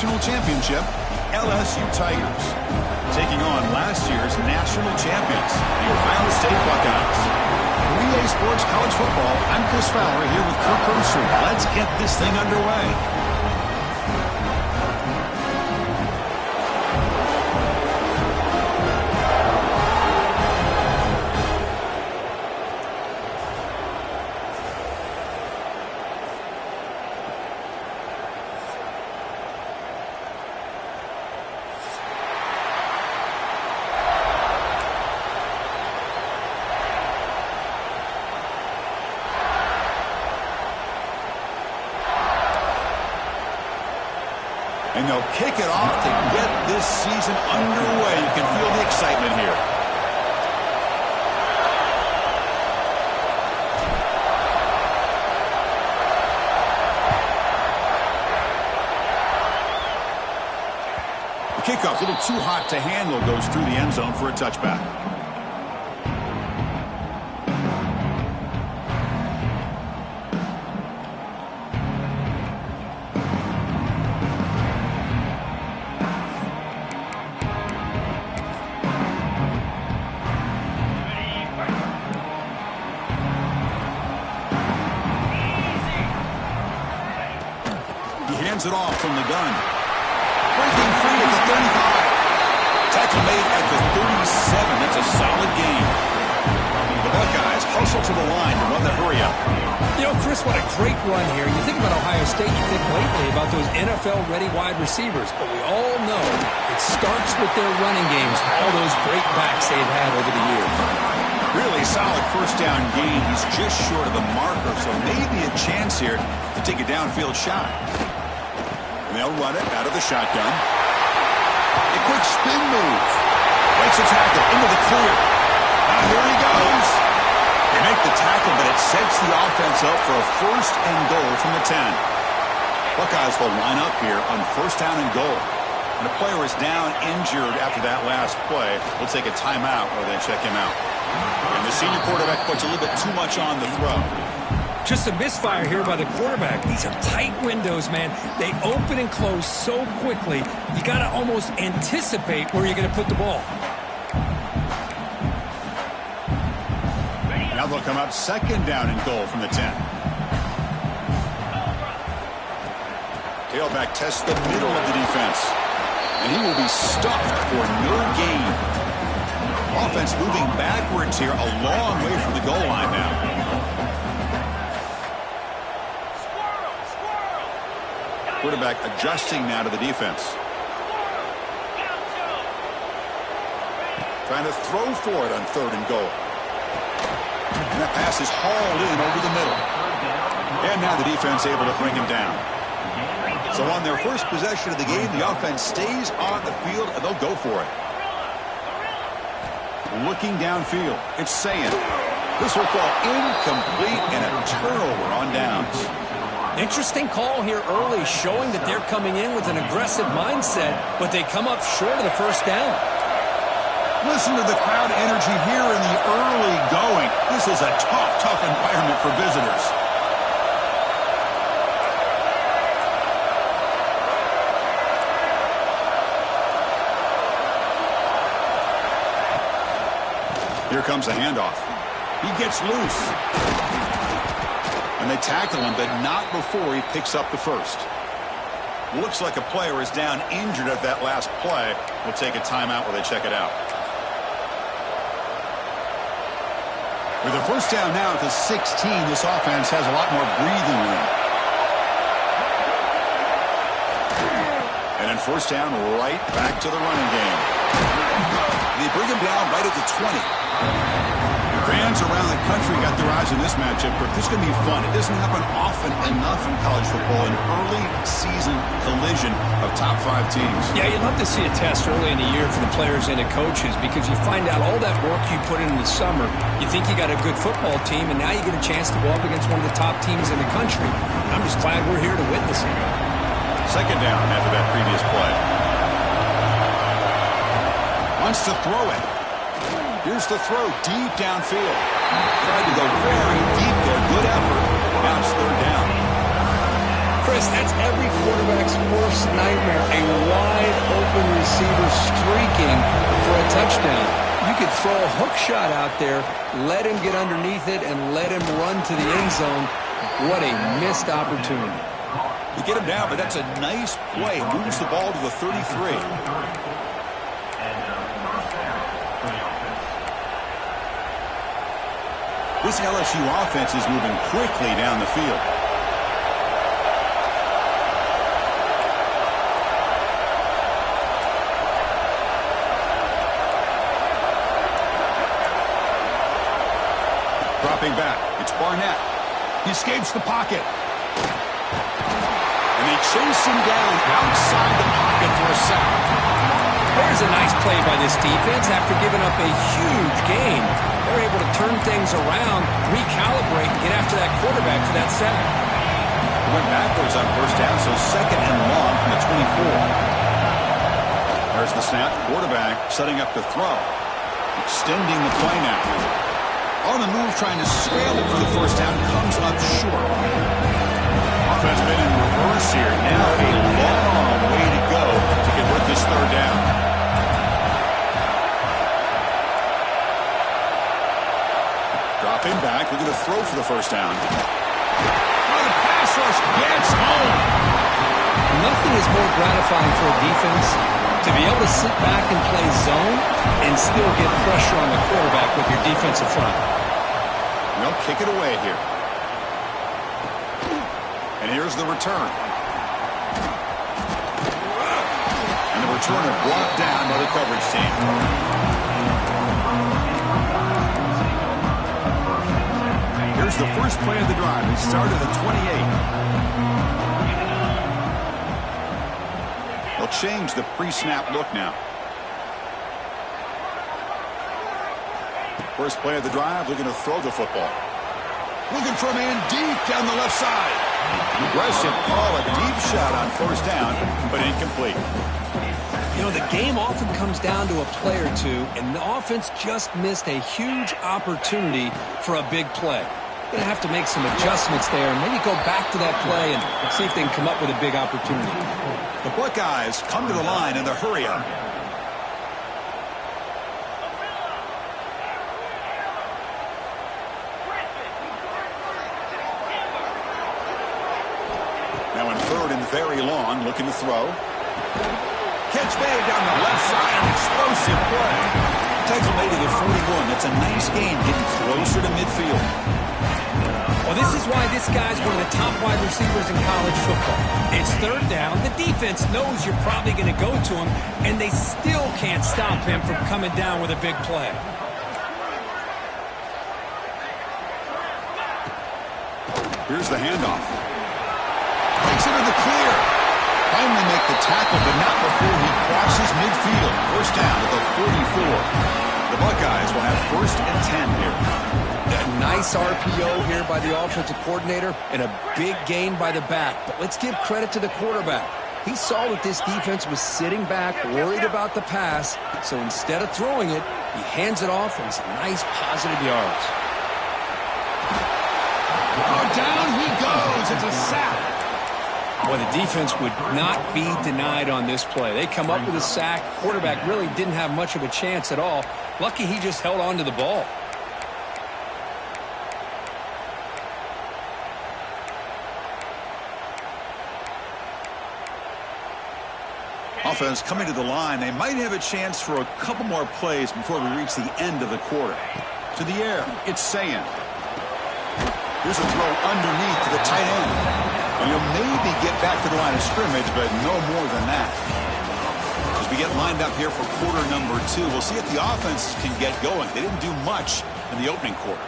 national championship, LSU Tigers, taking on last year's national champions, the Ohio State Buckeyes. For EA Sports College Football, I'm Chris Fowler here with Kirk Herbstreit. Let's get this thing underway. And they'll kick it off to get this season underway. You can feel the excitement here. The kickoff, a little too hot to handle, goes through the end zone for a touchback. Hands it off from the gun. Breaking free at the 35. Tackle made at the 37. That's a solid gain. The Buckeyes hustle to the line to run the hurry up. You know, Chris, what a great run here. You think about Ohio State, you think lately about those NFL-ready wide receivers. But we all know it starts with their running games, all those great backs they've had over the years. Really solid first down gain. He's just short of the marker, so maybe a chance here to take a downfield shot. They'll run it out of the shotgun. A quick spin move. Breaks a tackle into the clear. Now here he goes. They make the tackle, but it sets the offense up for a first and goal from the 10. Buckeyes will line up here on first down and goal. And the player is down injured after that last play. We'll take a timeout where they check him out. And the senior quarterback puts a little bit too much on the throw. Just a misfire here by the quarterback. These are tight windows, man. They open and close so quickly, you got to almost anticipate where you're going to put the ball. Now they'll come up second down and goal from the 10. Tailback tests the middle of the defense. And he will be stuffed for no gain. Offense moving backwards here, a long way from the goal line now. Quarterback adjusting now to the defense. Trying to throw for it on third and goal. And that pass is hauled in over the middle. And now the defense able to bring him down. So on their first possession of the game, the offense stays on the field and they'll go for it. Looking downfield, it's saying this will fall incomplete and a turnover on downs. Interesting call here early, showing that they're coming in with an aggressive mindset, but they come up short of the first down. Listen to the crowd energy here in the early going. This is a tough environment for visitors. Here comes a handoff. He gets loose. And they tackle him, but not before he picks up the first. Looks like a player is down injured at that last play. We'll take a timeout while they check it out. With a first down now at the 16, this offense has a lot more breathing room. And then first down, right back to the running game. They bring him down right at the 20. Fans around the country got their eyes on this matchup, but this is going to be fun. It doesn't happen often enough in college football, an early season collision of top 5 teams. Yeah, you'd love to see a test early in the year for the players and the coaches because you find out all that work you put in the summer. You think you got a good football team, and now you get a chance to go up against one of the top teams in the country. I'm just glad we're here to witness it. Second down after that previous play. Wants to throw it. Here's the throw deep downfield. Tried to go very deep there. Good effort. Now it's third down. Chris, that's every quarterback's worst nightmare. A wide-open receiver streaking for a touchdown. You could throw a hook shot out there, let him get underneath it, and let him run to the end zone. What a missed opportunity. You get him down, but that's a nice play. Moves the ball to the 33. This LSU offense is moving quickly down the field. Dropping back. It's Barnett. He escapes the pocket. And they chase him down outside the pocket for a sack. There's a nice play by this defense after giving up a huge gain. They're able to turn things around, recalibrate, and get after that quarterback for that sack. Went backwards on first down, so second and long from the 24. There's the snap. Quarterback setting up the throw. Extending the play now. On the move, trying to scramble for the first down, comes up short. Offense been in reverse here. Now a long way to go to convert this third down. Dropping back, looking to throw for the first down. Oh, the pass rush gets home. Nothing is more gratifying for a defense to be able to sit back and play zone and still get pressure on the quarterback with your defensive front. They'll kick it away here. And here's the return. And the returner brought down by the coverage team. Here's the first play of the drive. It started at 28. They'll change the pre-snap look now. First play of the drive, looking to throw the football. Looking for a man deep down the left side. Aggressive call, a deep shot on first down, but incomplete. You know, the game often comes down to a play or two, and the offense just missed a huge opportunity for a big play. Going to have to make some adjustments there and maybe go back to that play and see if they can come up with a big opportunity. The Buckeyes come to the line in the hurry-up. Now in third and very long, looking to throw. Catch made down the left side, explosive play. Tackle made to the 41. That's a nice gain, getting closer to midfield. Well, this is why this guy's one of the top wide receivers in college football. It's third down. The defense knows you're probably going to go to him, and they still can't stop him from coming down with a big play. Here's the handoff. Takes it to the clear. Finally make the tackle, but not before he crosses midfield. First down at the 44. The Buckeyes will have first and 10 here. A nice RPO here by the offensive coordinator and a big gain by the back. But let's give credit to the quarterback. He saw that this defense was sitting back, worried about the pass. So instead of throwing it, he hands it off and some nice positive yards. Oh, down he goes. It's a sack. Boy, the defense would not be denied on this play. They come up with a sack. Quarterback really didn't have much of a chance at all. Lucky he just held on to the ball. Offense coming to the line. They might have a chance for a couple more plays before we reach the end of the quarter. To the air, it's Sayan. Here's a throw underneath to the tight end. And you'll maybe get back to the line of scrimmage, but no more than that. As we get lined up here for quarter number 2, we'll see if the offense can get going. They didn't do much in the opening quarter.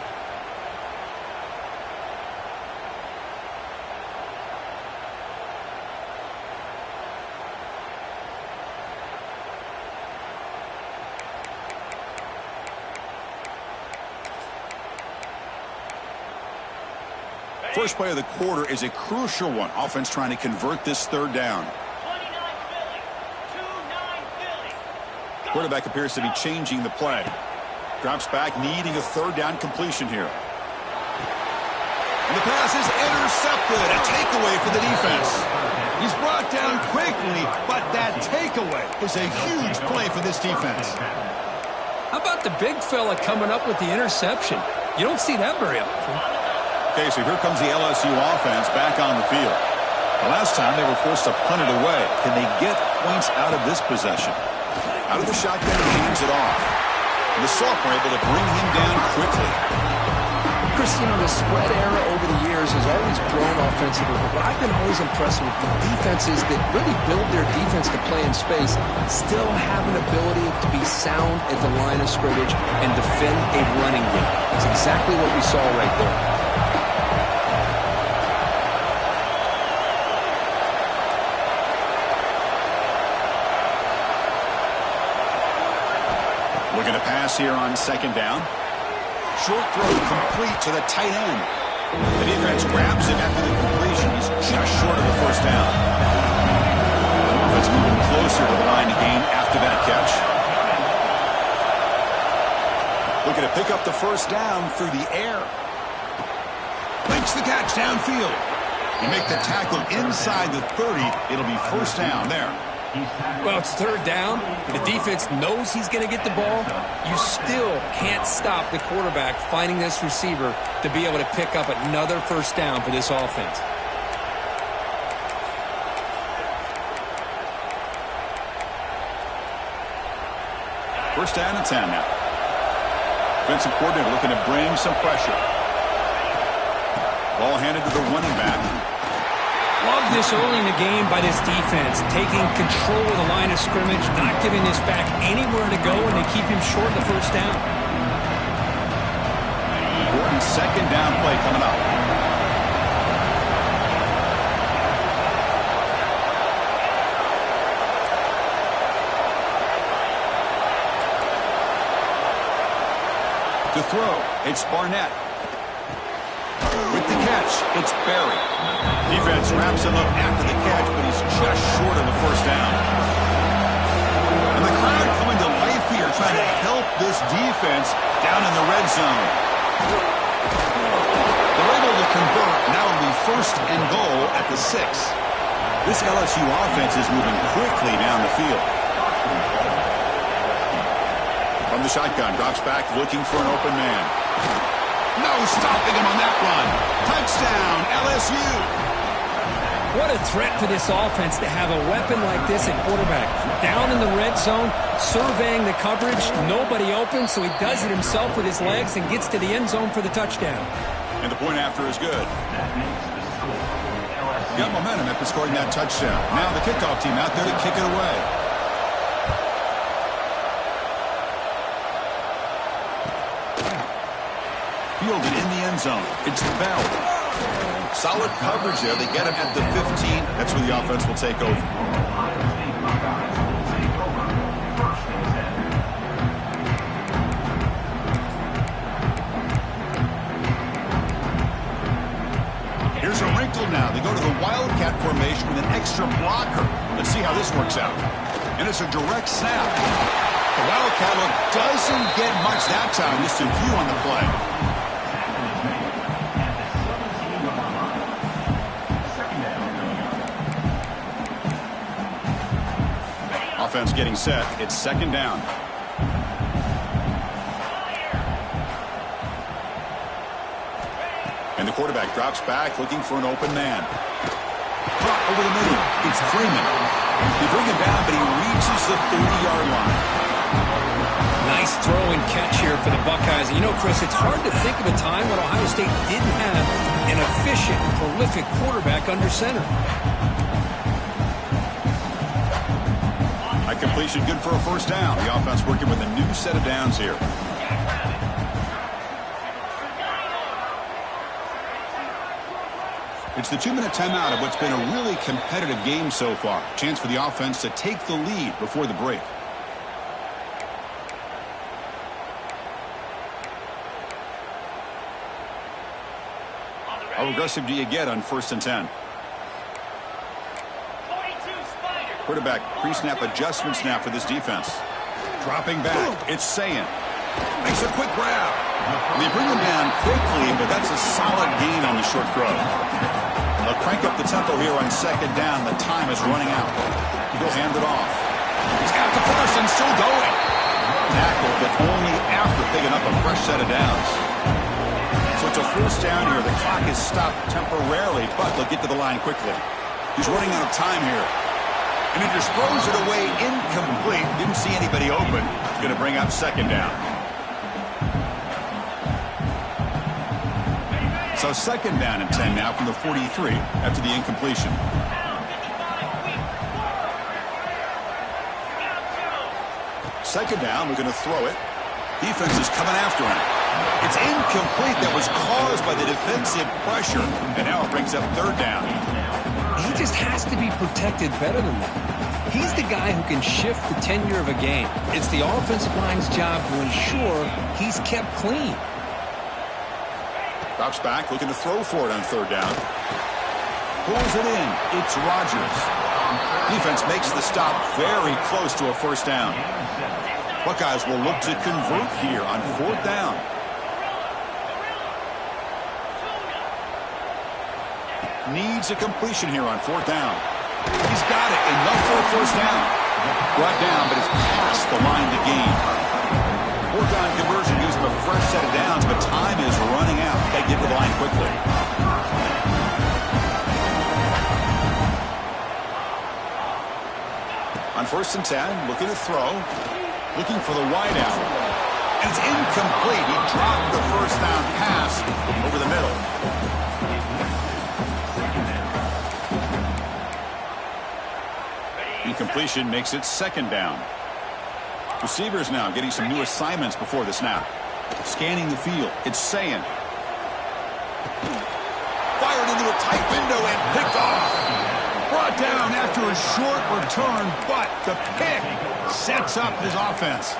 First play of the quarter is a crucial one. Offense trying to convert this third down. Quarterback appears to be changing the play. Drops back, needing a third down completion here. The pass is intercepted. A takeaway for the defense. He's brought down quickly, but that takeaway is a huge play for this defense. How about the big fella coming up with the interception? You don't see that very often. Okay, so here comes the LSU offense back on the field. The last time they were forced to punt it away. Can they get points out of this possession? Out of the shotgun, he hands it off. And the sophomore able to bring him down quickly. Chris, you know, the spread era over the years has always grown offensively, but I've been always impressed with the defenses that really build their defense to play in space, still have an ability to be sound at the line of scrimmage and defend a running game. That's exactly what we saw right there. Looking to pass here on second down. Short throw complete to the tight end. The defense grabs him after the completion. He's just short of the first down. The offense moving closer to the line of gain after that catch. Looking to pick up the first down through the air. Makes the catch downfield. You make the tackle inside the 30. It'll be first down there. Well, it's third down. The defense knows he's going to get the ball. You still can't stop the quarterback finding this receiver to be able to pick up another first down for this offense. First down and 10 now. Defensive coordinator looking to bring some pressure. Ball handed to the running back. Love this early in the game by this defense, taking control of the line of scrimmage, not giving this back anywhere to go, and they keep him short of the first down. Important second down play coming up. To throw, it's Barnett. With the catch, it's Berry. Defense wraps him up after the catch, but he's just short of the first down. And the crowd coming to life here, trying to help this defense down in the red zone. They're able to convert. Now it'll be first and goal at the 6. This LSU offense is moving quickly down the field. From the shotgun, drops back, looking for an open man. No stopping him on that run. Touchdown, LSU. What a threat for this offense to have a weapon like this at quarterback. Down in the red zone, surveying the coverage, nobody open, so he does it himself with his legs and gets to the end zone for the touchdown. And the point after is good. Got momentum after scoring that touchdown. Now the kickoff team out there to kick it away. Fielded in the end zone. It's Bell. Solid coverage there. They get him at the 15. That's where the offense will take over. Here's a wrinkle now. They go to the Wildcat formation with an extra blocker. Let's see how this works out. And it's a direct snap. The Wildcat look doesn't get much that time. Just a few on the play. Offense getting set. It's second down. And the quarterback drops back, looking for an open man. Caught over the middle. It's Freeman. They bring him down, but he reaches the 30-yard line. Nice throw and catch here for the Buckeyes. And you know, Chris, it's hard to think of a time when Ohio State didn't have an efficient, prolific quarterback under center. High completion, good for a first down. The offense working with a new set of downs here. It's the 2-minute timeout of what's been a really competitive game so far. Chance for the offense to take the lead before the break. How aggressive do you get on 1st and 10? Quarterback pre-snap adjustments now for this defense. Dropping back, it's Sayin. Makes a quick grab. And they bring him down quickly, but that's a solid gain on the short throw. They'll crank up the tempo here on second down. The time is running out. He'll hand it off. He's got the Parsons still going. Tackle, but only after picking up a fresh set of downs. So it's a first down here. The clock is stopped temporarily, but they'll get to the line quickly. He's running out of time here. And he just throws it away incomplete. Didn't see anybody open. It's going to bring up second down. So second down and 10 now from the 43 after the incompletion. Second down, we're going to throw it. Defense is coming after him. It's incomplete. That was caused by the defensive pressure. And now it brings up third down. He just has to be protected better than that. He's the guy who can shift the tenure of a game. It's the offensive line's job to ensure he's kept clean. Drops back, looking to throw for it on third down. Pulls it in. It's Rodgers. Defense makes the stop very close to a first down. Buckeyes will look to convert here on fourth down. Needs a completion here on fourth down. He's got it. Enough for a first down. Brought down, but it's past the line to gain. Fourth down conversion gives them a fresh set of downs, but time is running out. They get to the line quickly. On first and 10, looking to throw. Looking for the wide out. And it's incomplete. He dropped the first down pass over the middle. Incompletion makes it second down. Receivers now getting some new assignments before the snap. Scanning the field. It's Sayin. Fired into a tight window and picked off. Brought down after a short return, but the pick sets up his offense.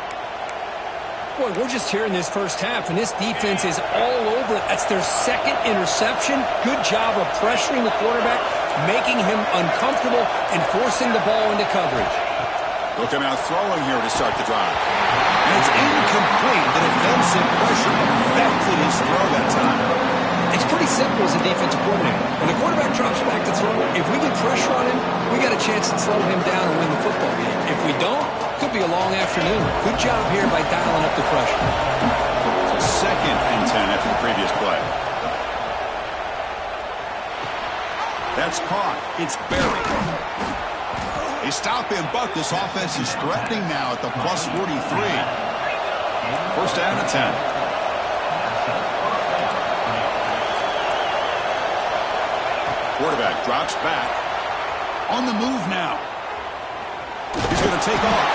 Boy, we're just here in this first half, and this defense is all over it. That's their second interception. Good job of pressuring the quarterback, making him uncomfortable, and forcing the ball into coverage. Look him out throwing here to start the drive. And it's incomplete. The defensive pressure affected his throw that time. It's pretty simple as a defensive coordinator. When the quarterback drops back to throw, if we get pressure on him, we got a chance to slow him down and win the football game. If we don't, could be a long afternoon. Good job here by dialing up the pressure. Second and 10 after the previous play. That's caught. It's Barry. They stop him, but this offense is threatening now at the plus 43. First down and 10. Quarterback drops back. On the move now. He's going to take off.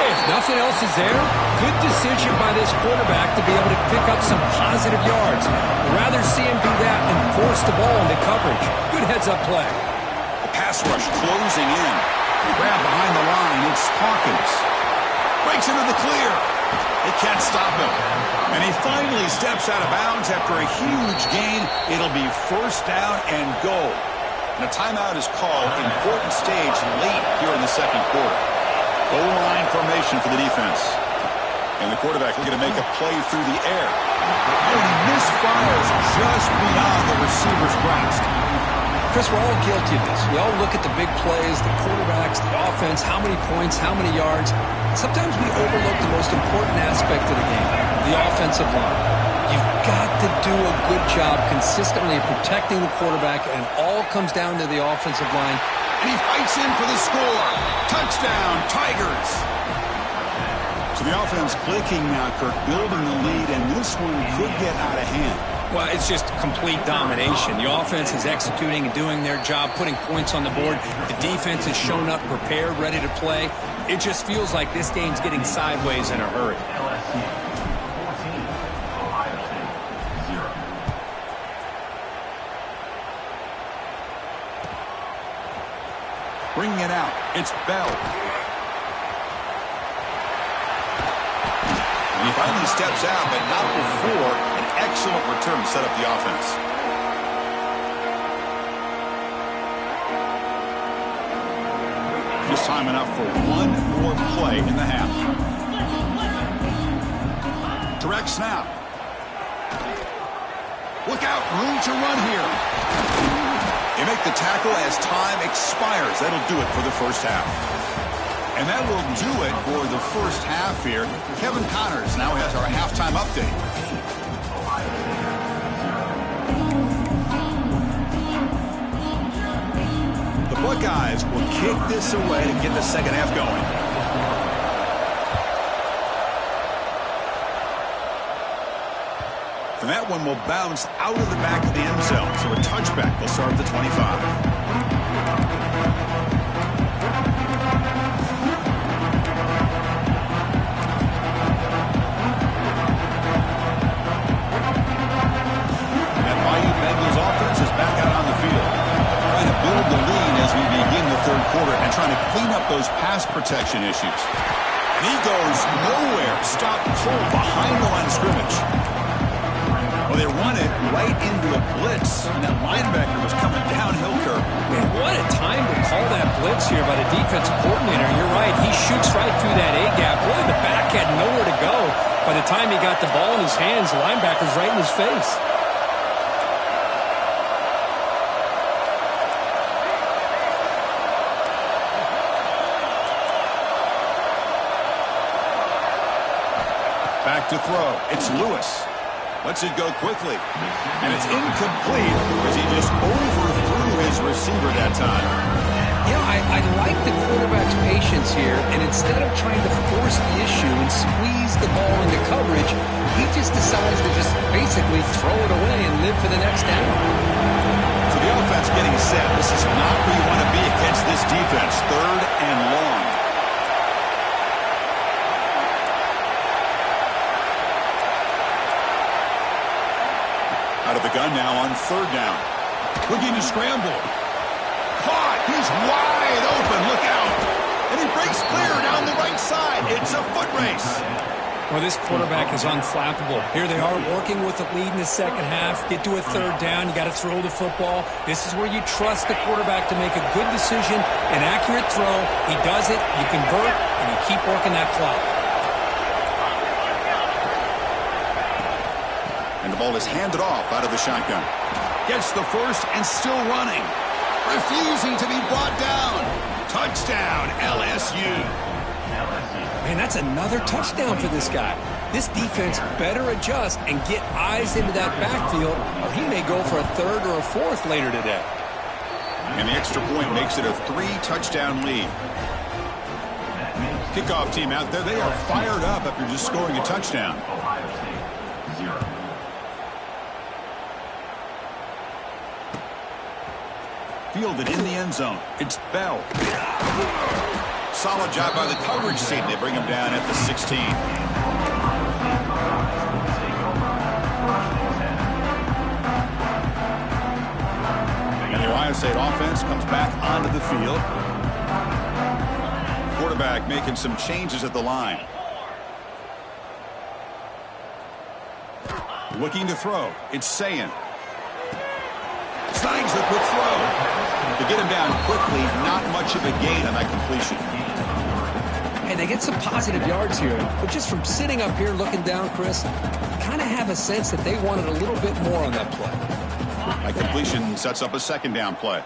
If nothing else is there, good decision by this quarterback to be able to pick up some positive yards. I'd rather see him do that and force the ball into coverage. Good heads-up play. The pass rush closing in. Grab behind the line. It's Hawkins. Breaks into the clear. They can't stop him. And he finally steps out of bounds after a huge gain. It'll be first down and goal. And a timeout is called. Important stage late here in the second quarter. Goal line formation for the defense. And the quarterback looking to make a play through the air. And he misfires just beyond the receiver's grasp. Chris, we're all guilty of this. We all look at the big plays, the quarterbacks, the offense, how many points, how many yards. Sometimes we overlook the most important aspect of the game, the offensive line. You've got to do a good job consistently protecting the quarterback, and all comes down to the offensive line. And he fights in for the score. Touchdown, Tigers. So the offense clicking now, Kirk, building the lead, and this one could get out of hand. Well, it's just complete domination. The offense is executing and doing their job, putting points on the board. The defense has shown up, prepared, ready to play. It just feels like this game's getting sideways in a hurry. Bringing it out. It's Bell. And he finally steps out, but not before an excellent return to set up the offense. Just time enough for one more play in the half. Direct snap. Look out, room to run here. They make the tackle as time expires. That'll do it for the first half. And that will do it for the first half here. Kevin Connors now has our halftime update. The Buckeyes will kick this away to get the second half going. And that one will bounce out of the back of the end zone. So a touchback will start at the 25. That Bayou Bengals offense is back out on the field. Trying to build the lead as we begin the third quarter and trying to clean up those pass protection issues. And he goes nowhere. Stop cold behind the line of scrimmage. Well, they run it right into a blitz, and that linebacker was coming downhill curve. Man, what a time to call that blitz here by the defensive coordinator. You're right, he shoots right through that A-gap. Really, the back had nowhere to go. By the time he got the ball in his hands, the linebacker's right in his face. Back to throw. It's Lewis. Lets it go quickly. And it's incomplete because he just overthrew his receiver that time. You know, I like the quarterback's patience here, and instead of trying to force the issue and squeeze the ball into coverage, he just decides to just basically throw it away and live for the next down. So the offense getting set. This is not where you want to be against this defense. Third and long. Out of the gun now on third down. Looking to scramble. Caught. He's wide open. Look out. And he breaks clear down the right side. It's a foot race. Well, this quarterback is unflappable. Here they are working with the lead in the second half. Get to a third down. You got to throw the football. This is where you trust the quarterback to make a good decision, an accurate throw. He does it. You convert, and you keep working that clock. And the ball is handed off out of the shotgun. Gets the first and still running. Refusing to be brought down. Touchdown, LSU. Man, that's another touchdown for this guy. This defense better adjust and get eyes into that backfield, or he may go for a third or a fourth later today. And the extra point makes it a 3-touchdown lead. Kickoff team out there, they are fired up after just scoring a touchdown. Fielded in the end zone. It's Bell. Solid job by the coverage team. They bring him down at the 16. And the Ohio State offense comes back onto the field. Quarterback making some changes at the line. Looking to throw. It's Sayin. Snags the quick throw. To get him down quickly, not much of a gain on that completion. And they get some positive yards here. But just from sitting up here looking down, Chris, kind of have a sense that they wanted a little bit more on that play. That completion sets up a second down play.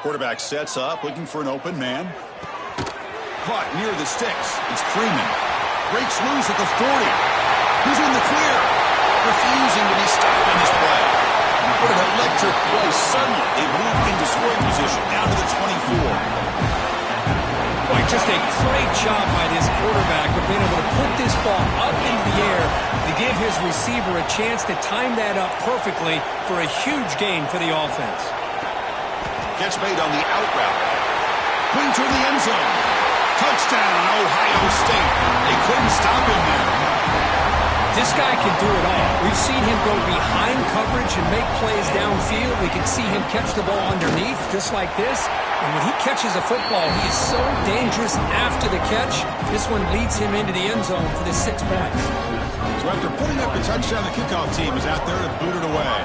Quarterback sets up, looking for an open man. Caught near the sticks. It's Freeman. Breaks loose at the 40. Who's in the clear? Refusing to be stopped on this play. What an electric play. Suddenly, they move into scoring position down to the 24. Boy, just a great job by this quarterback of being able to put this ball up into the air to give his receiver a chance to time that up perfectly for a huge gain for the offense. Catch made on the out route. Putting toward the end zone. Touchdown, Ohio State. They couldn't stop him there. This guy can do it all. We've seen him go behind coverage and make plays downfield. We can see him catch the ball underneath, just like this. And when he catches a football, he is so dangerous after the catch. This one leads him into the end zone for the 6 points. So after putting up the touchdown, the kickoff team is out there to boot it away.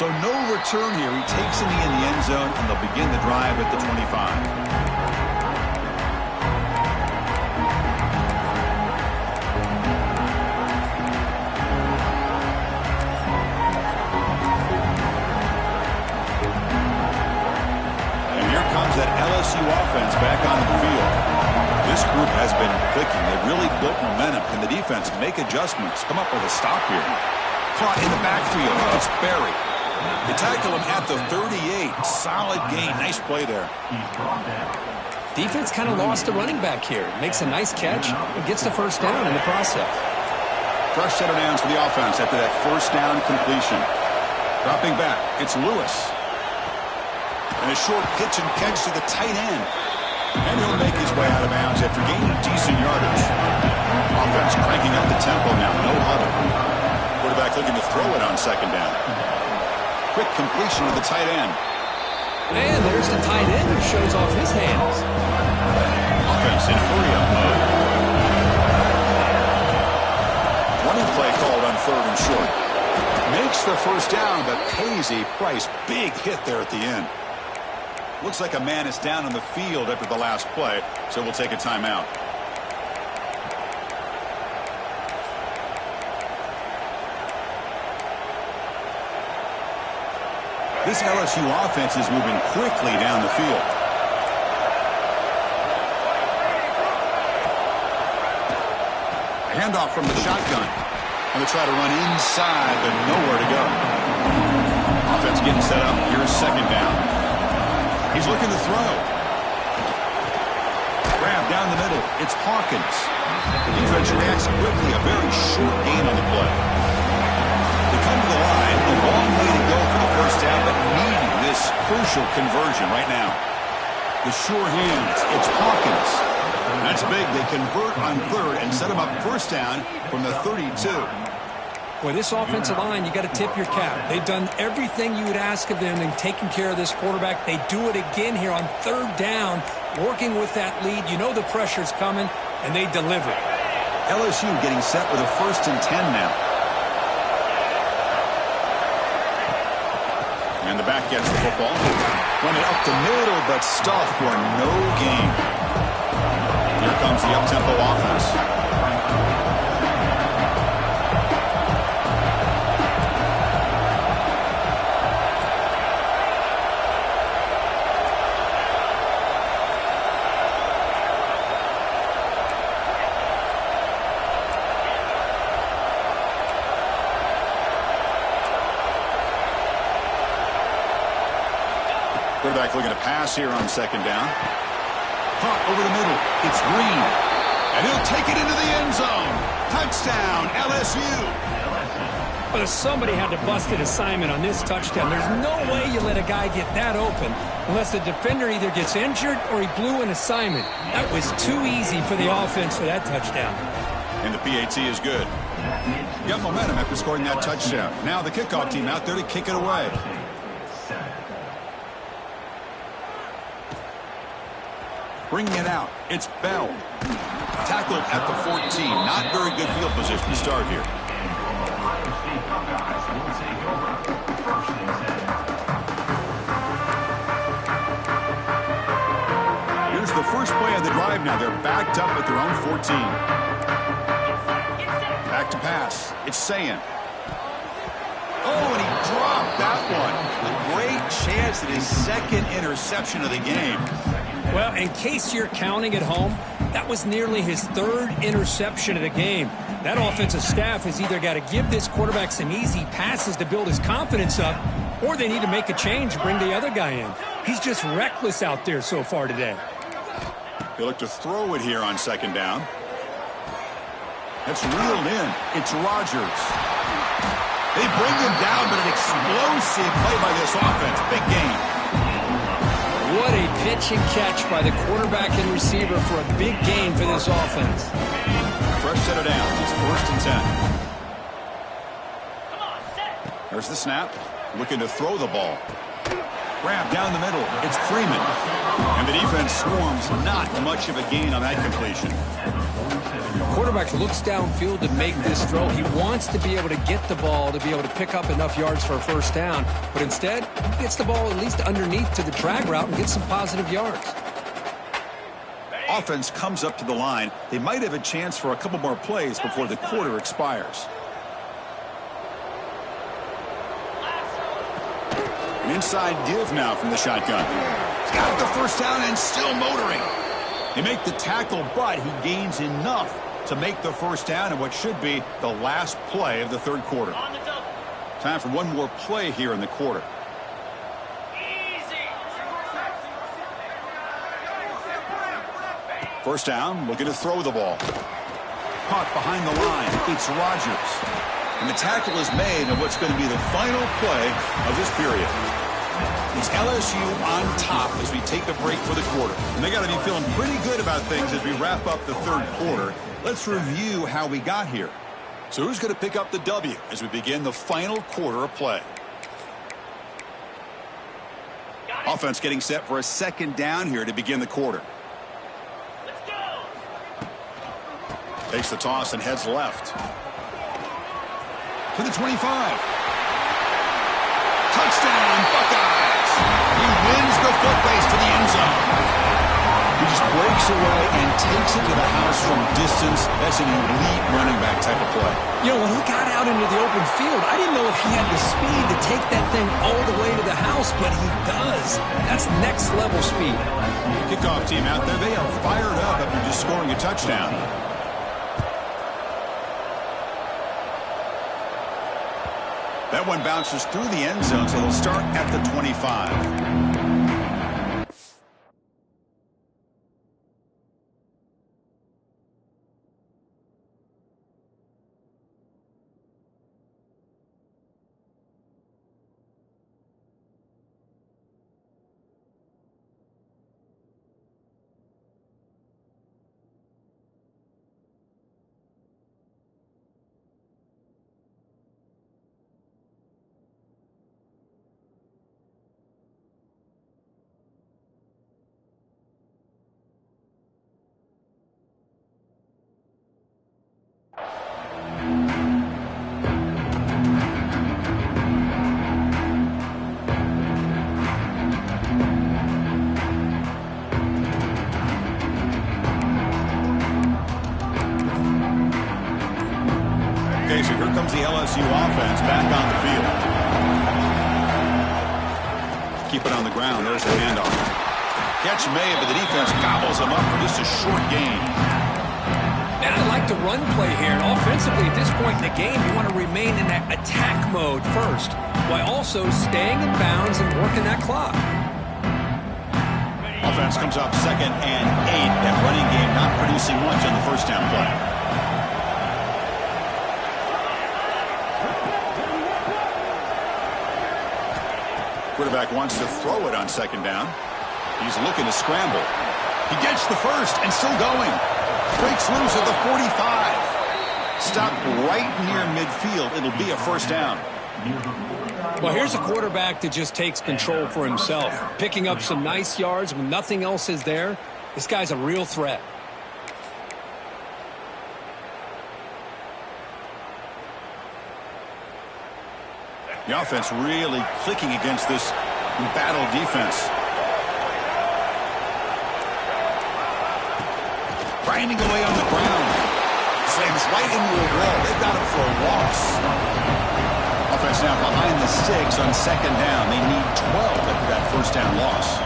So no return here. He takes it in the end zone, and they'll begin the drive at the 25. That LSU offense back onto the field. This group has been clicking. They've really built momentum. Can the defense make adjustments? Come up with a stop here. Caught in the backfield. It's Berry. They tackle him at the 38. Solid gain. Nice play there. Defense kind of lost a running back here. Makes a nice catch and gets the first down in the process. Fresh set of downs for the offense after that first down completion. Dropping back. It's Lewis. And a short pitch and catch to the tight end. And he'll make his way out of bounds after gaining decent yardage. Offense cranking up the tempo now. No huddle. Quarterback looking to throw it on second down. Quick completion to the tight end. And there's the tight end who shows off his hands. Offense in hurry-up mode. Running play called on third and short. Makes the first down, but pays a price. Big hit there at the end. Looks like a man is down on the field after the last play, so we'll take a timeout. This LSU offense is moving quickly down the field. A handoff from the shotgun. And they try to run inside, but nowhere to go. Offense getting set up. Here's second down. He's looking to throw. Grab down the middle. It's Hawkins. The defense reacts quickly. A very short gain on the play. They come to the line. A long way to go for the first down, but needing this crucial conversion right now. The sure hands. It's Hawkins. That's big. They convert on third and set him up first down from the 32. Boy, this offensive line, you got to tip your cap. They've done everything you would ask of them in taking care of this quarterback. They do it again here on third down, working with that lead. You know the pressure's coming, and they deliver. LSU getting set with a 1st and 10 now. And the back gets the football. Run it up the middle, but stuffed for no gain. Here comes the up-tempo offense. Quarterback looking to pass here on second down. Caught over the middle. It's Green. And he'll take it into the end zone. Touchdown, LSU. But if somebody had to bust an assignment on this touchdown, there's no way you let a guy get that open unless the defender either gets injured or he blew an assignment. That was too easy for the offense for that touchdown. And the PAT is good. Got momentum after scoring that touchdown. Now the kickoff team out there to kick it away. Bringing it out, it's Bell. Tackled at the 14. Not very good field position to start here. Here's the first play of the drive now. They're backed up at their own 14. Back to pass. It's Sayin. Oh, and he dropped that one. A great chance at his second interception of the game. Well, in case you're counting at home, that was nearly his third interception of the game. That offensive staff has either got to give this quarterback some easy passes to build his confidence up, or they need to make a change and bring the other guy in. He's just reckless out there so far today. He'll look to throw it here on second down. That's reeled in. It's Rodgers. They bring him down, but an explosive play by this offense. Big game. What a pitch and catch by the quarterback and receiver for a big gain for this offense. Fresh set of downs. It's 1st and 10. There's the snap. Looking to throw the ball. Grab down the middle. It's Freeman. And the defense swarms not much of a gain on that completion. Quarterback looks downfield to make this throw. He wants to be able to get the ball to be able to pick up enough yards for a first down. But instead, he gets the ball at least underneath to the drag route and gets some positive yards. Offense comes up to the line. They might have a chance for a couple more plays before the quarter expires. An inside give now from the shotgun. He's got the first down and still motoring. They make the tackle, but he gains enough to make the first down in what should be the last play of the third quarter. Time for one more play here in the quarter. First down, looking to throw the ball. Caught behind the line. It's Rodgers. And the tackle is made on what's going to be the final play of this period. It's LSU on top as we take a break for the quarter. And they got to be feeling pretty good about things as we wrap up the third quarter. Let's review how we got here. So who's going to pick up the W as we begin the final quarter of play? Offense getting set for a second down here to begin the quarter. Takes the toss and heads left. To the 25. Touchdown, Buckeyes! He wins the foot race to the end zone. He just breaks away and takes it to the house from distance. That's an elite running back type of play. You know, when he got out into the open field, I didn't know if he had the speed to take that thing all the way to the house, but he does. That's next level speed. Kickoff team out there, they are fired up after just scoring a touchdown. That one bounces through the end zone, so they'll start at the 25. Okay, so here comes the LSU offense back on the field. Keep it on the ground. There's the handoff. Catch made, but the defense gobbles him up for just a short gain. And I like the run play here. And offensively, at this point in the game, you want to remain in that attack mode first, while also staying in bounds and working that clock. Offense comes up 2nd and 8. That running game not producing much on the first down play. Quarterback wants to throw it on 2nd down. He's looking to scramble. He gets the first and still going. Breaks loose at the 45. Stopped right near midfield. It'll be a first down. Well, here's a quarterback that just takes control for himself. Picking up some nice yards when nothing else is there. This guy's a real threat. The offense really clicking against this battle defense. Grinding away on the ground. Slams right into a wall. They've got him for a loss. Offense now behind the 6 on 2nd down. They need 12 after that first down loss.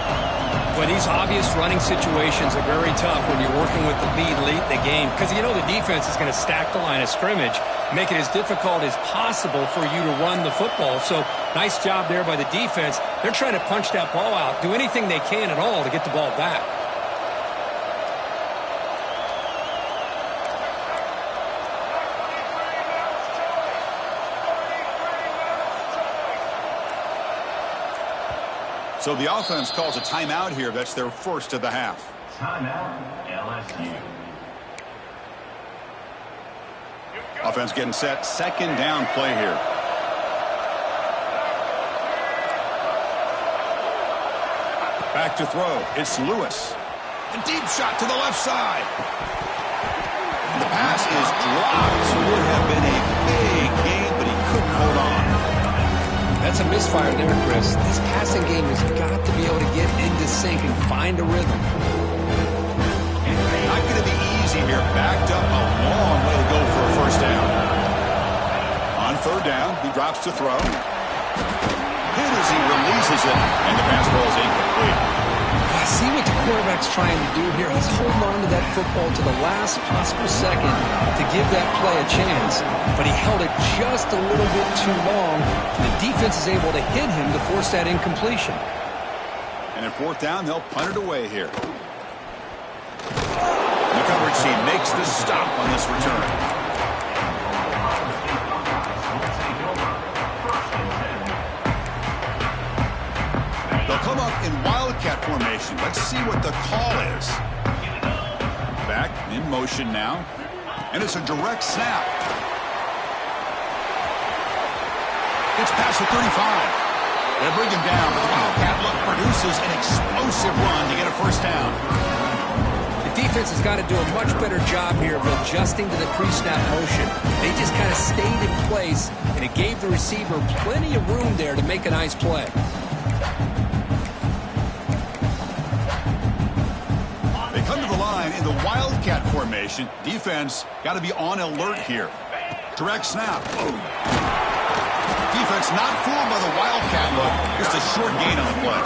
But these obvious running situations are very tough when you're working with the lead late in the game, because you know the defense is going to stack the line of scrimmage, make it as difficult as possible for you to run the football. So nice job there by the defense. They're trying to punch that ball out, do anything they can at all to get the ball back. So the offense calls a timeout here. That's their first of the half. Timeout, LSU. Offense getting set. 2nd down play here. Back to throw. It's Lewis. A deep shot to the left side. The pass is dropped. Would have been a big gain, but he couldn't hold on. That's a misfire there, Chris. This passing game has got to be able to get into sync and find a rhythm. Not going to be easy here. Backed up a long way to go for a first down. On third down, he drops to throw. Hit as he releases it, and the pass ball is incomplete. See what the quarterback's trying to do here. He's holding on to that football to the last possible second to give that play a chance, but he held it just a little bit too long, and the defense is able to hit him to force that incompletion. And at fourth down, they'll punt it away here. The coverage team makes the stop on this return. They'll come up in wildcat formation. Let's see what the call is. Back in motion now. And it's a direct snap. It's past the 35. They bring him down. The wildcat look produces an explosive run to get a first down. The defense has got to do a much better job here of adjusting to the pre-snap motion. They just kind of stayed in place, and it gave the receiver plenty of room there to make a nice play. In the wildcat formation, defense got to be on alert here. Direct snap. Boom. Defense not fooled by the wildcat look. Just a short gain on the play.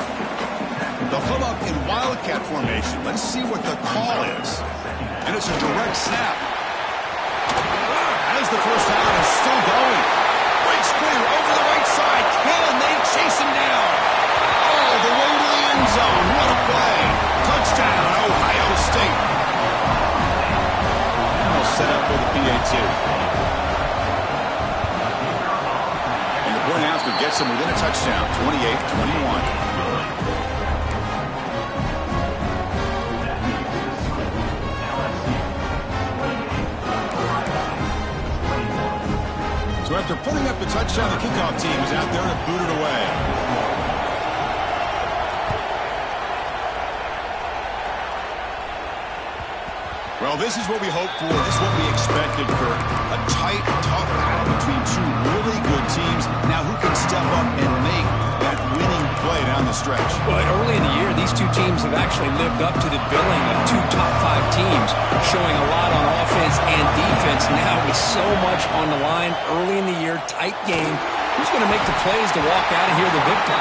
They'll come up in wildcat formation. Let's see what the call is. And it's a direct snap. As the first down is still going. Breaks clear over the right side. Can they chase him down? All the way to the end zone. What a play. Touchdown, Ohio State. Set up for the PA2. And the point after gets him within a touchdown, 28-21. So after putting up the touchdown, the kickoff team is out there to boot it away. Well, this is what we hoped for. This is what we expected, Kurt. A tight, tough battle between two really good teams. Now, who can step up and make that winning play down the stretch? Well, early in the year, these two teams have actually lived up to the billing of two top 5 teams, showing a lot on offense and defense. Now, with so much on the line early in the year, tight game, who's going to make the plays to walk out of here the victor?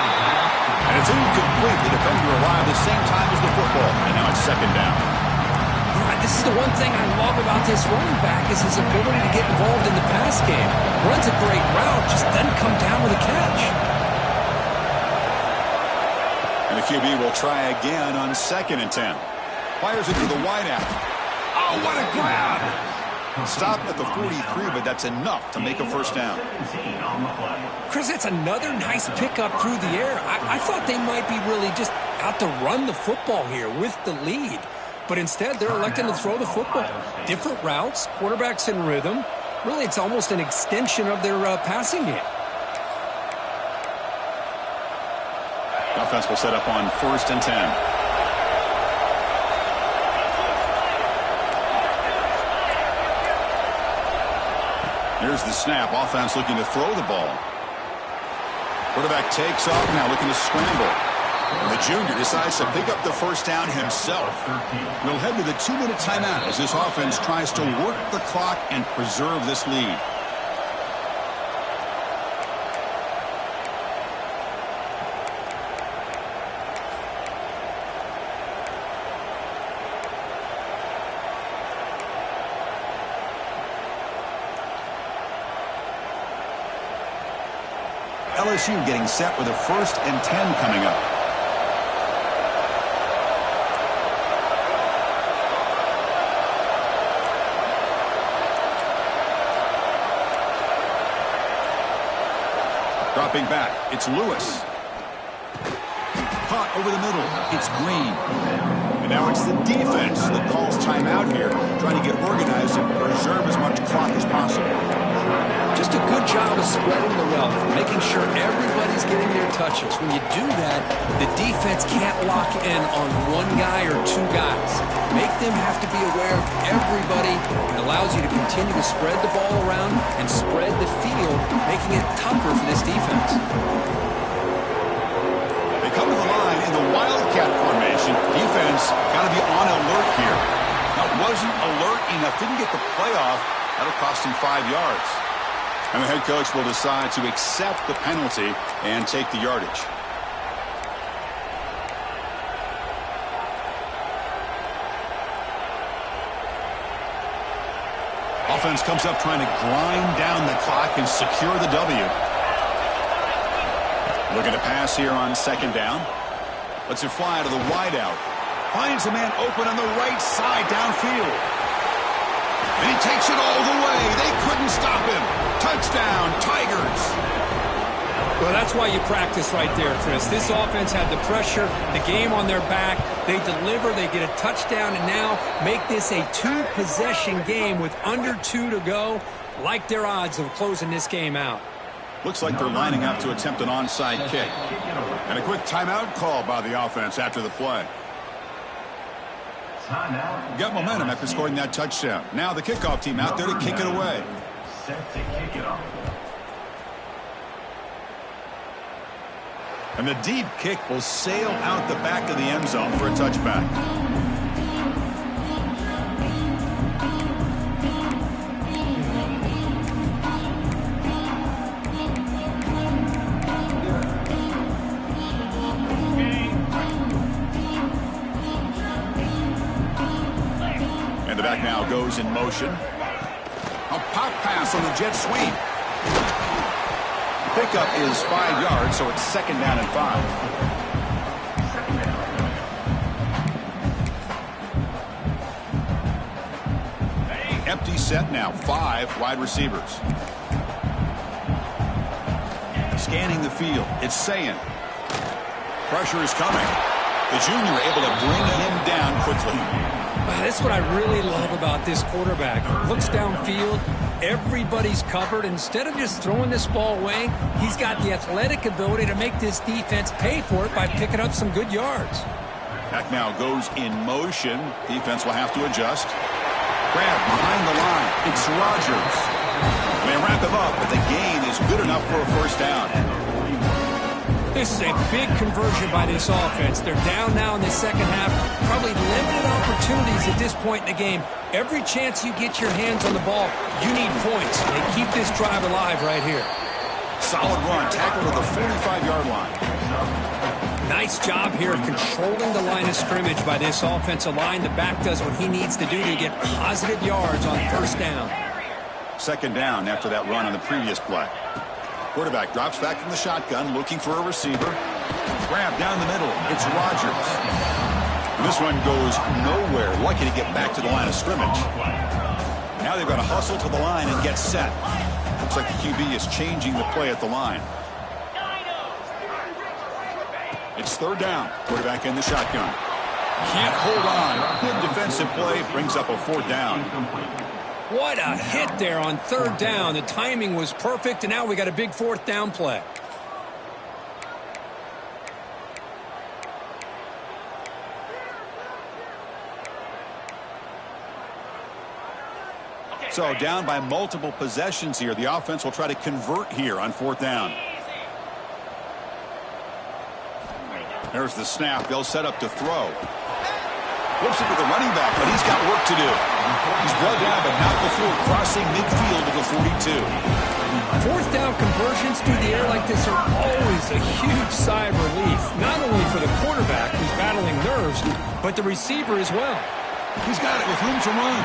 And it's incomplete. The defender arrived the same time as the football, and now it's second down. This is the one thing I love about this running back is his ability to get involved in the pass game. Runs a great route, just doesn't come down with a catch. And the QB will try again on 2nd and 10. Fires it to the wideout. Oh, what a grab! Stop at the 43, but that's enough to make a first down. Chris, that's another nice pickup through the air. I thought they might be really just out to run the football here with the lead. But instead, they're electing to throw the football. Different routes, quarterbacks in rhythm. Really, it's almost an extension of their passing game. The offense will set up on 1st and 10. Here's the snap. Offense looking to throw the ball. Quarterback takes off now, looking to scramble. And the junior decides to pick up the first down himself. We'll head to the 2-minute timeout as this offense tries to work the clock and preserve this lead. LSU getting set with a 1st and 10 coming up. Dropping back, it's Lewis. Caught over the middle, it's Green. And now it's the defense that calls timeout here, trying to get organized and preserve as much clock as possible. Just a good job of spreading the wealth, making sure everybody's getting their touches. When you do that, the defense can't lock in on one guy or two guys. Make them have to be aware of everybody. It allows you to continue to spread the ball around and spread the field, making it tougher for this defense. They come to the line in the Wildcat formation. Defense got to be on alert here. That wasn't alert enough. Didn't get the playoff. That'll cost him 5 yards. And the head coach will decide to accept the penalty and take the yardage. Offense comes up trying to grind down the clock and secure the W. Looking to pass here on second down. Lets it fly to the wideout. Finds a man open on the right side downfield. And he takes it all the way. They couldn't stop him. Touchdown, Tigers. Well, that's why you practice right there, Chris. This offense had the pressure, the game on their back. They deliver, they get a touchdown, and now make this a two-possession game with under 2 to go. Like their odds of closing this game out. Looks like they're lining up to attempt an onside kick. And a quick timeout call by the offense after the play. Got momentum after scoring that touchdown. Now the kickoff team out there to kick it away. Set to kick it off. And the deep kick will sail out the back of the end zone for a touchback. And the back now goes in motion. A pop pass on the jet sweep. Pickup is 5 yards, so it's second down and 5. Empty set now, 5 wide receivers. Scanning the field, it's saying. Pressure is coming. The junior able to bring him down quickly. That's what I really love about this quarterback. Looks downfield. Everybody's covered. Instead of just throwing this ball away, he's got the athletic ability to make this defense pay for it by picking up some good yards. Back now goes in motion. Defense will have to adjust. Grab behind the line. It's Rodgers. They wrap him up, but the gain is good enough for a first down. This is a big conversion by this offense. They're down now in the second half. Probably limited opportunities at this point in the game. Every chance you get your hands on the ball, you need points. They keep this drive alive right here. Solid run. Tackle to the 45-yard line. Nice job here of controlling the line of scrimmage by this offensive line. The back does what he needs to do to get positive yards on first down. Second down after that run on the previous play. Quarterback drops back from the shotgun, looking for a receiver. Grab down the middle. It's Rodgers. This one goes nowhere. Lucky to get back to the line of scrimmage. Now they've got to hustle to the line and get set. Looks like the QB is changing the play at the line. It's third down. Quarterback in the shotgun. Can't hold on. Good defensive play. Brings up a fourth down. What a hit there on third down. The timing was perfect, and now we got a big fourth down play. So down by multiple possessions here. The offense will try to convert here on fourth down. There's the snap. They'll set up to throw. Flips it to the running back, but he's got work to do. He's brought down, but not before crossing midfield to the 42. Fourth down conversions through the air like this are always a huge sigh of relief, not only for the quarterback who's battling nerves, but the receiver as well. He's got it with room to run.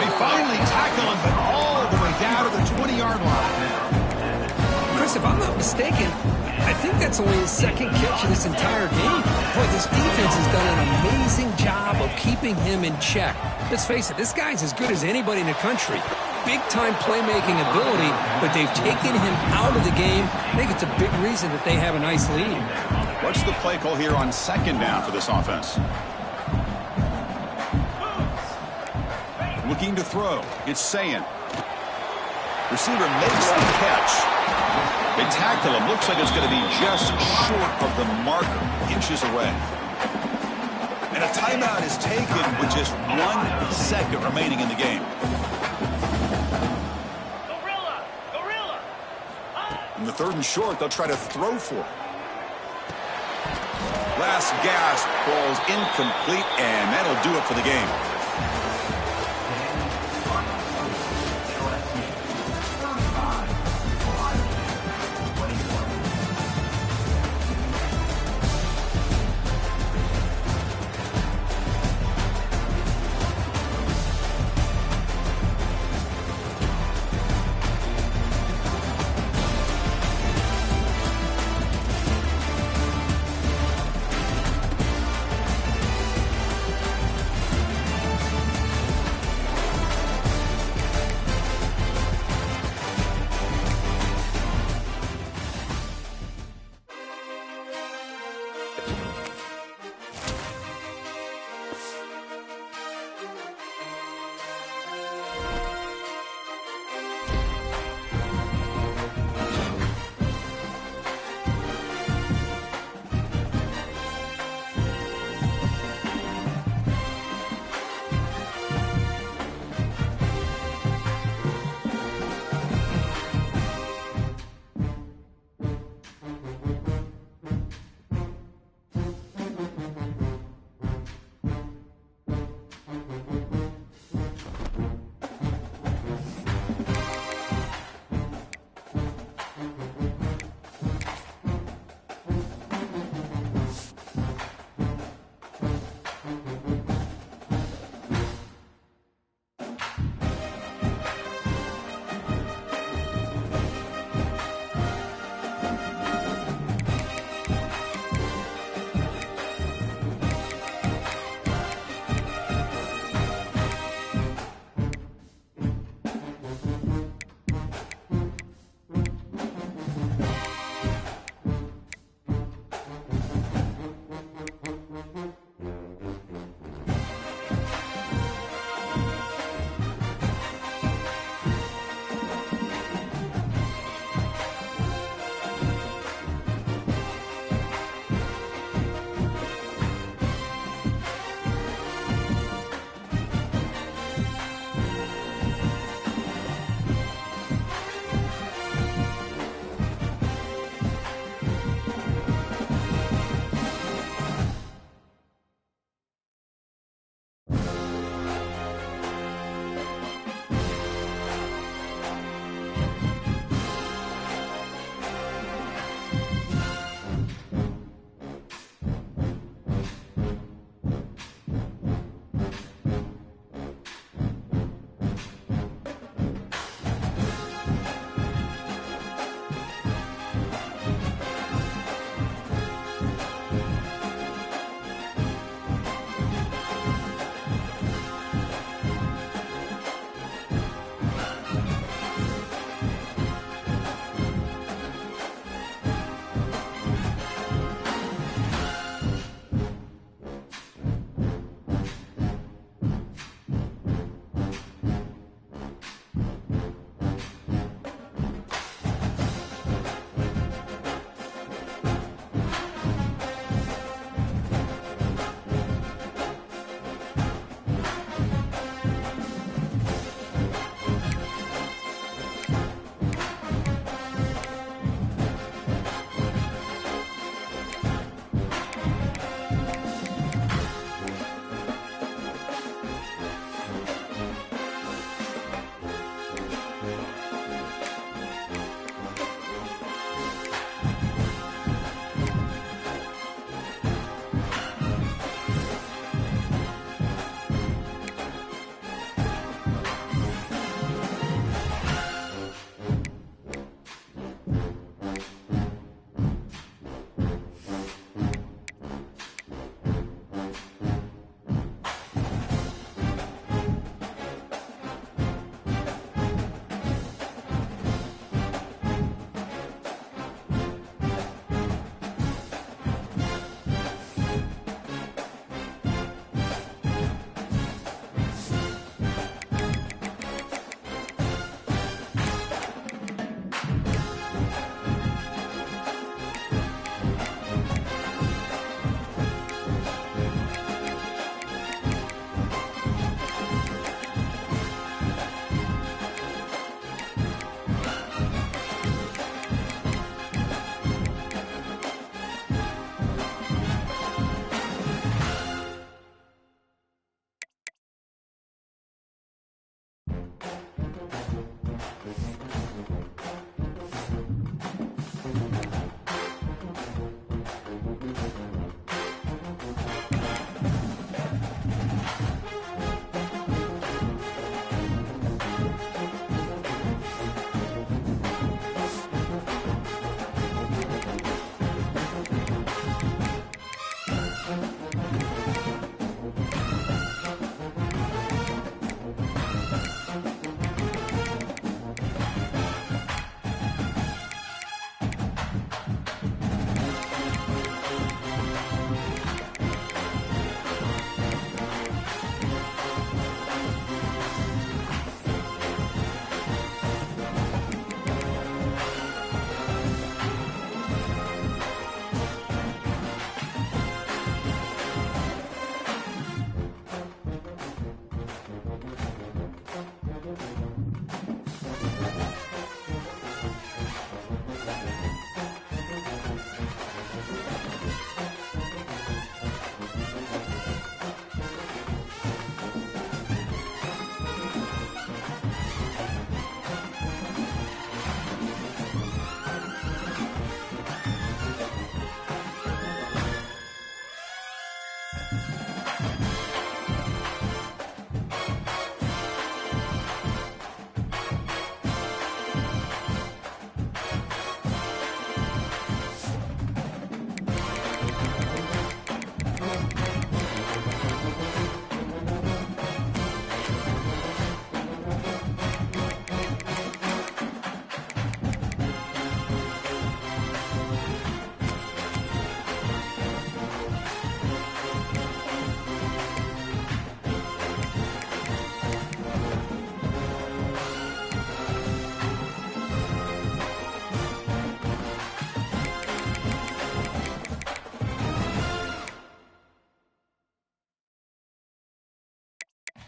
They finally tackle him, but all the way down to the 20-yard line. Chris, if I'm not mistaken, I think that's only his second catch of this entire game. Boy, this defense has done an amazing job of keeping him in check. Let's face it, this guy's as good as anybody in the country. Big-time playmaking ability, but they've taken him out of the game. I think it's a big reason that they have a nice lead. What's the play call here on second down for this offense? Looking to throw. It's Sayin. Receiver makes the catch. They tackle him. Looks like it's going to be just short of the marker, inches away. And a timeout is taken with just 1 second remaining in the game. In the 3rd and short, they'll try to throw for it. Last gasp falls incomplete, and that'll do it for the game.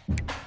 ball.